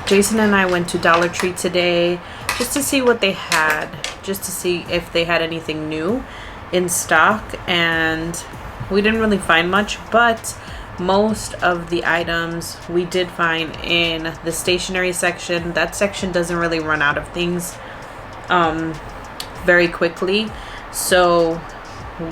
Jason and I went to Dollar Tree today just to see what they had, just to see if they had anything new in stock, and we didn't really find much, but most of the items we did find in the stationery section. That section doesn't really run out of things very quickly, so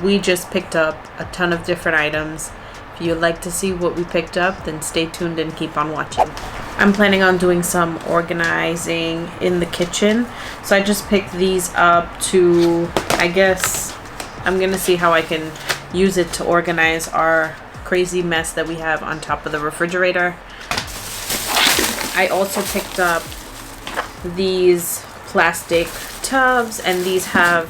we just picked up a ton of different items. If you'd like to see what we picked up, then stay tuned and keep on watching. I'm planning on doing some organizing in the kitchen, so I just picked these up to, I guess, I'm gonna see how I can use it to organize our crazy mess that we have on top of the refrigerator. I also picked up these plastic tubs, and these have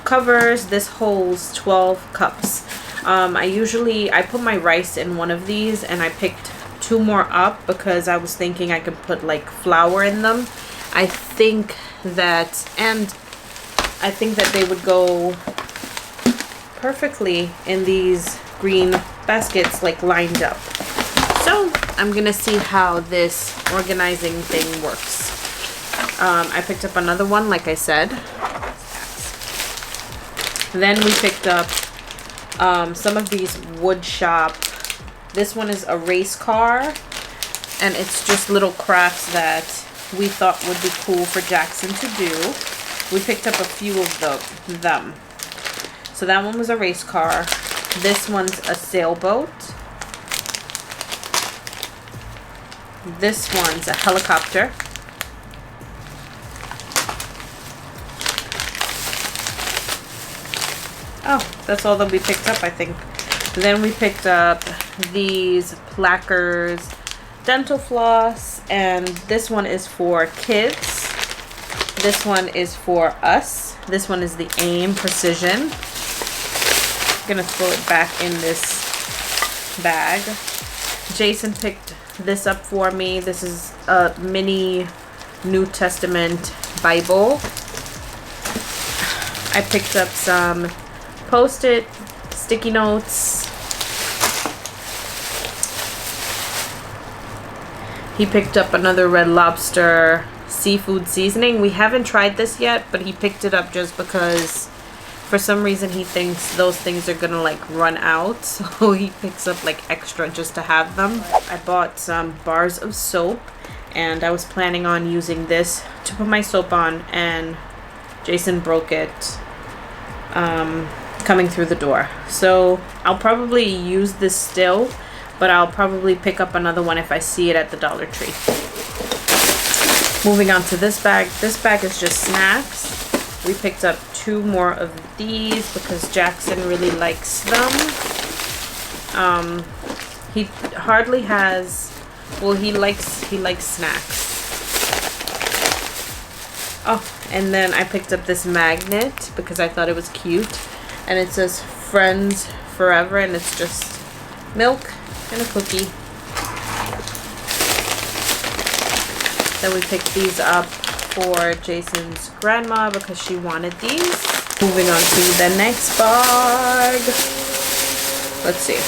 covers. This holds 12 cups. I put my rice in one of these, and I picked 2 more up because I was thinking I could put like flour in them. I think that they would go perfectly in these green baskets, like lined up. So I'm gonna see how this organizing thing works. I picked up another one, like I said. Then we picked up some of these wood shop. This one is a race car, and it's just little crafts that we thought would be cool for Jackson to do. We picked up a few of them. So that one was a race car. This one's a sailboat. This one's a helicopter. Oh, that's all that we picked up, I think. Then we picked up these placards, dental floss, and this one is for kids. This one is for us. This one is the AIM Precision. I'm gonna throw it back in this bag. Jason picked this up for me. This is a mini New Testament Bible. I picked up some Post-it, sticky notes. He picked up another Red Lobster seafood seasoning. We haven't tried this yet, but he picked it up just because for some reason he thinks those things are gonna like run out, so he picks up like extra just to have them. I bought some bars of soap, and I was planning on using this to put my soap on, and Jason broke it coming through the door. So I'll probably use this still, but I'll probably pick up another one if I see it at the Dollar Tree. Moving on to this bag. This bag is just snacks. We picked up 2 more of these because Jackson really likes them. He hardly has, well, he likes snacks. Oh, and then I picked up this magnet because I thought it was cute, and it says Friends Forever, and it's just milk and a cookie. Then we picked these up for Jason's grandma because she wanted these. Moving on to the next bag. Let's see.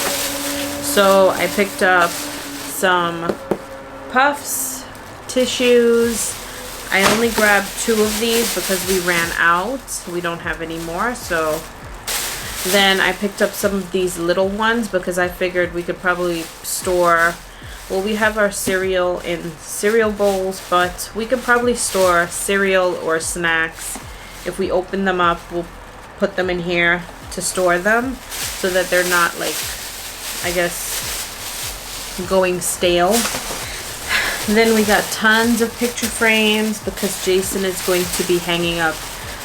So I picked up some puffs, tissues. I only grabbed 2 of these because we ran out. We don't have any more. So then I picked up some of these little ones because I figured we could probably store, well, we have our cereal in cereal bowls, but we could probably store cereal or snacks. If we open them up, we'll put them in here to store them so that they're not, like, I guess, going stale. Then we got tons of picture frames because Jason is going to be hanging up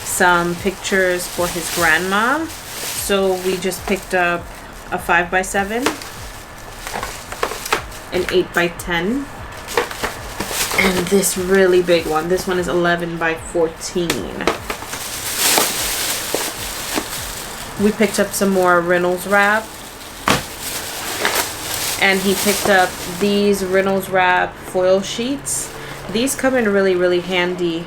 some pictures for his grandma. So we just picked up a 5x7, an 8x10, and this really big one. This one is 11x14. We picked up some more Reynolds wrap, and he picked up these Reynolds wrap foil sheets. These come in really handy,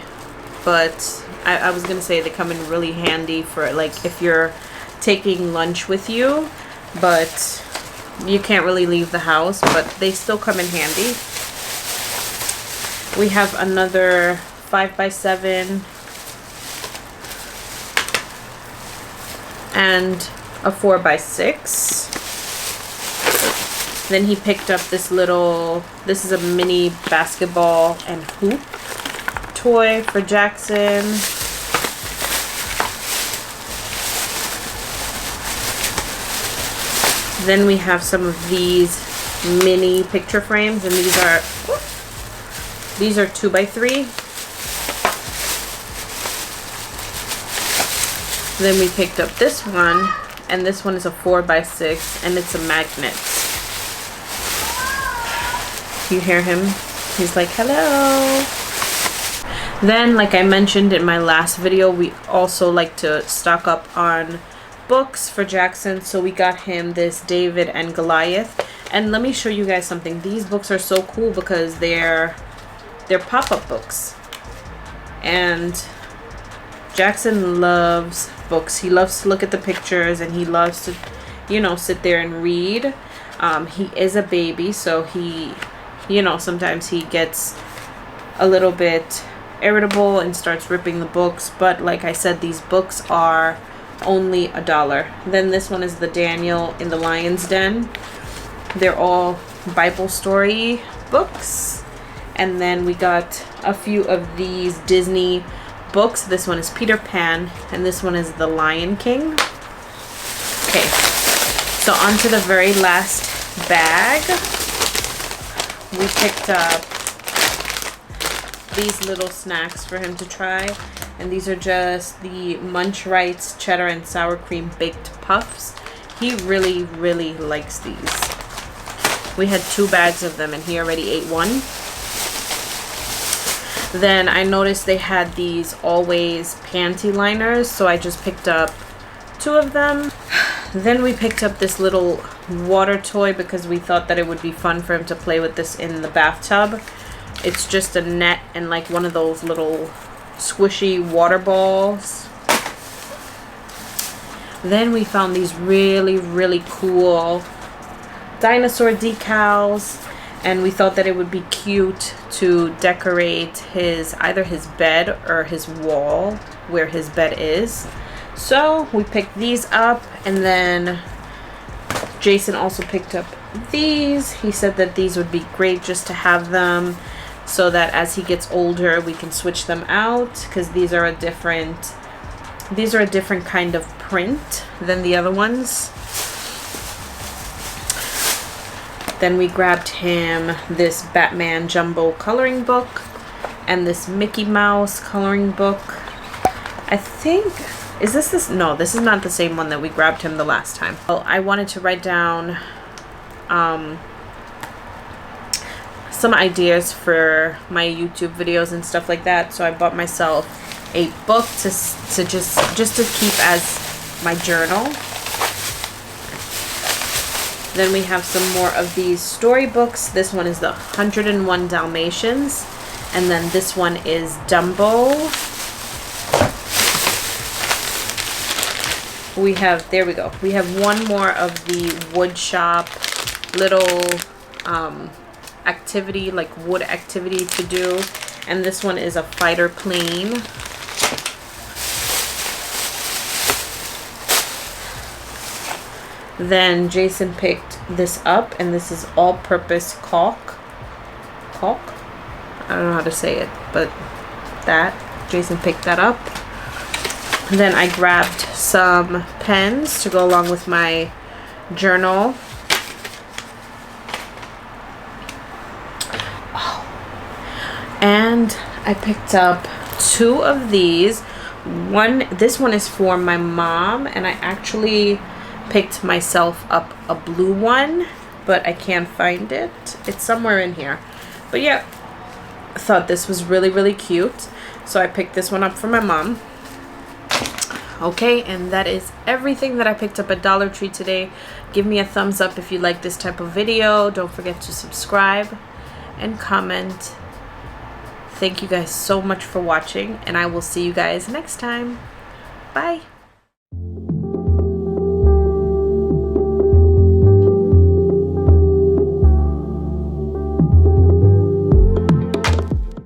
but I was gonna say they come in really handy for, like, if you're taking lunch with you. but you can't really leave the house, but they still come in handy. We have another 5x7 and a 4x6. Then he picked up this little, this is a mini basketball and hoop toy for Jackson. Then we have some of these mini picture frames, and these are 2x3. Then we picked up this one, and this one is a 4x6, and it's a magnet. You hear him? He's like, hello. Then, like I mentioned in my last video, we also like to stock up on books for Jackson, so we got him this David and Goliath. And let me show you guys something. These books are so cool because they're pop-up books, and Jackson loves books. He loves to look at the pictures, and he loves to, you know, sit there and read. He is a baby, so he, you know, sometimes he gets a little bit irritable and starts ripping the books, but like I said, these books are only $1. Then this one is the Daniel in the Lion's Den. They're all Bible story books. And then we got a few of these Disney books. This one is Peter Pan, and this one is The Lion King. Okay, so on to the very last bag. We picked up these little snacks for him to try, and these are just the Munch Rites cheddar and sour cream baked puffs. He really likes these. We had 2 bags of them, and he already ate one. Then I noticed they had these Always panty liners, so I just picked up 2 of them. Then we picked up this little water toy because we thought that it would be fun for him to play with this in the bathtub. It's just a net and like one of those little squishy water balls. Then we found these really cool dinosaur decals, and we thought that it would be cute to decorate either his bed or his wall where his bed is. So we picked these up, and then Jason also picked up these. He said that these would be great just to have them so that as he gets older we can switch them out, because these are a different kind of print than the other ones. Then we grabbed him this Batman Jumbo coloring book and this Mickey Mouse coloring book. I think, is this? No, this is not the same one that we grabbed him the last time. Well, I wanted to write down some ideas for my YouTube videos and stuff like that, so I bought myself a book to just to keep as my journal. Then we have some more of these storybooks. This one is the 101 Dalmatians, and then this one is Dumbo. We have, there we go. We have one more of the wood shop little activity, like wood activity to do, and this one is a fighter plane. Then Jason picked this up, and this is all-purpose caulk. I don't know how to say it, but that. Jason picked that up. And then I grabbed some pens to go along with my journal. Oh. And I picked up 2 of these. This one is for my mom, and I actually picked myself up a blue one, but I can't find it. It's somewhere in here. But yeah, I thought this was really cute, so I picked this one up for my mom. Okay, and that is everything that I picked up at Dollar Tree today. Give me a thumbs up if you like this type of video. Don't forget to subscribe and comment. Thank you guys so much for watching, and I will see you guys next time. Bye.